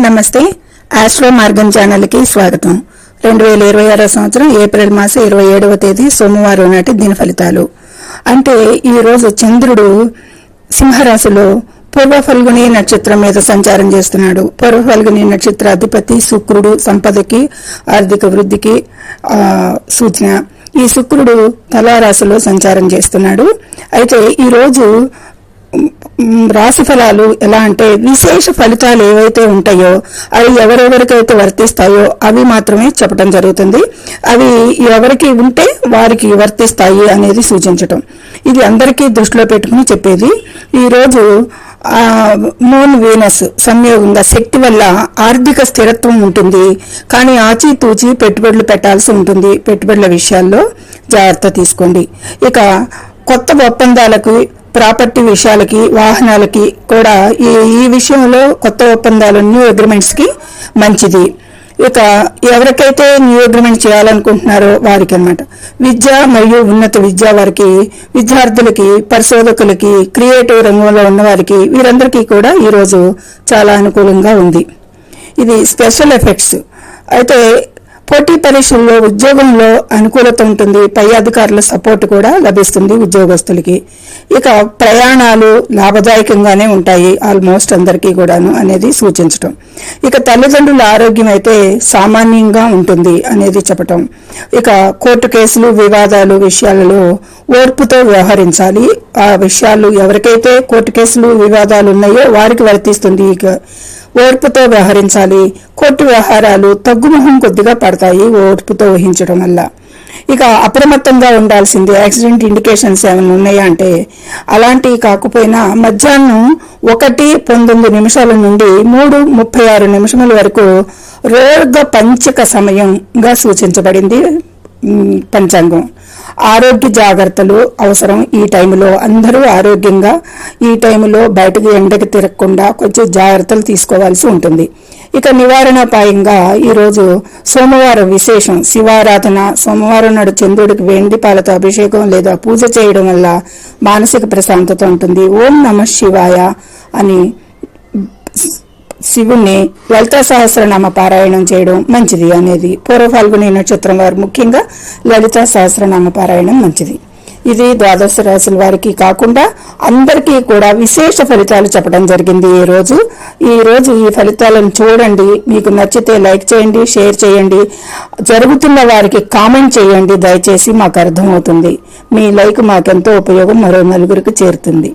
నమస్తే. ఆస్ట్రో మార్గం ఛానల్కి స్వాగతం. 2026 సంవత్సరం ఏప్రిల్ మాసం 27వ తేదీ సోమవారం నాటి దిన ఫలితాలు. అంటే ఈ రోజు చంద్రుడు సింహరాశిలో పూర్వ ఫల్గుని నక్షత్రం మీద సంచారం చేస్తున్నాడు. పూర్వ ఫల్గుని నక్షత్ర అధిపతి శుక్రుడు, సంపదకి ఆర్థిక వృద్ధికి సూచన. ఈ శుక్రుడు తులారాశిలో సంచారం చేస్తున్నాడు. అయితే ఈ రోజు రాశి ఫలాలు ఎలా అంటే విశేష ఫలితాలు ఏవైతే ఉంటాయో అవి ఎవరెవరికైతే వర్తిస్తాయో అవి మాత్రమే చెప్పడం జరుగుతుంది. అవి ఎవరికి ఉంటే వారికి వర్తిస్తాయి అనేది సూచించటం. ఇది అందరికీ దృష్టిలో పెట్టుకుని చెప్పేది. ఈ రోజు మూన్ వీనస్ సంయోగంగా శక్తి వల్ల ఆర్థిక స్థిరత్వం ఉంటుంది. కానీ ఆచితూచి పెట్టుబడులు పెట్టాల్సి ఉంటుంది. పెట్టుబడుల విషయాల్లో జాగ్రత్త తీసుకోండి. ఇక కొత్త ఒప్పందాలకు, ప్రాపర్టీ విషయాలకి, వాహనాలకి కూడా ఈ విషయంలో కొత్త ఒప్పందాలు, న్యూ అగ్రిమెంట్స్ కి మంచిది. ఇక ఎవరికైతే న్యూ అగ్రిమెంట్ చేయాలనుకుంటున్నారో వారికి అన్నమాట. విద్య మరియు ఉన్నత విద్య వారికి, విద్యార్థులకి, పరిశోధకులకి, క్రియేటివ్ రంగంలో ఉన్న వారికి, వీరందరికీ కూడా ఈరోజు చాలా అనుకూలంగా ఉంది. ఇది స్పెషల్ ఎఫెక్ట్స్. అయితే పోటీ పరీక్షల్లో ఉద్యోగంలో అనుకూలత ఉంటుంది. పై అధికారుల సపోర్ట్ కూడా లభిస్తుంది ఉద్యోగస్తులకి. ఇక ప్రయాణాలు లాభదాయకంగానే ఉంటాయి ఆల్మోస్ట్ అందరికీ కూడాను అనేది సూచించటం. ఇక తల్లిదండ్రుల ఆరోగ్యం అయితే సామాన్యంగా ఉంటుంది అనేది చెప్పటం. ఇక కోర్టు కేసులు, వివాదాలు విషయాలలో ఓర్పుతో వ్యవహరించాలి. ఆ విషయాలు ఎవరికైతే కోర్టు కేసులు, వివాదాలు ఉన్నాయో వారికి వర్తిస్తుంది. ఇక ఓర్పుతో వ్యవహరించాలి. కోర్టు వ్యవహారాలు తగ్గుముఖం కొద్దిగా పడతాయి ఓర్పుతో వహించడం వల్ల. ఇక అప్రమత్తంగా ఉండాల్సింది. యాక్సిడెంట్ ఇండికేషన్స్ ఏమైనా ఉన్నాయా అంటే అలాంటివి కాకపోయినా మధ్యాహ్నం 1:19 నుండి 3:36 వరకు రోగ పంచక సమయంగా సూచించబడింది పంచాంగం. ఆరోగ్య జాగ్రత్తలు అవసరం. ఈ టైంలో అందరూ ఆరోగ్యంగా, ఈ టైంలో బయటకు ఎండకు తిరగకుండా కొంచెం జాగ్రత్తలు తీసుకోవాల్సి ఉంటుంది. ఇక నివారణోపాయంగా ఈరోజు సోమవారం విశేషం శివారాధన. సోమవారం నాడు చంద్రుడికి వెండి పాలతో అభిషేకం లేదా పూజ చేయడం వల్ల మానసిక ప్రశాంతత ఉంటుంది. ఓం నమః శివాయ అని శివుణ్ణి లలితా సహస్రనామ పారాయణం చేయడం మంచిది అనేది. పూర్వ ఫల్గుని నక్షత్రం వారు ముఖ్యంగా లలితా సహస్రనామ పారాయణం మంచిది. ఇది ద్వాదశ రాశుల వారికి కాకుండా అందరికీ కూడా విశేష ఫలితాలు చెప్పడం జరిగింది. ఈ రోజు ఈ ఫలితాలను చూడండి. మీకు నచ్చితే లైక్ చేయండి, షేర్ చేయండి. జరుగుతున్న వారికి కామెంట్ చేయండి దయచేసి. మాకు అర్థమవుతుంది. మీ లైక్ మాకెంతో ఉపయోగం, మరో నలుగురికి చేరుతుంది.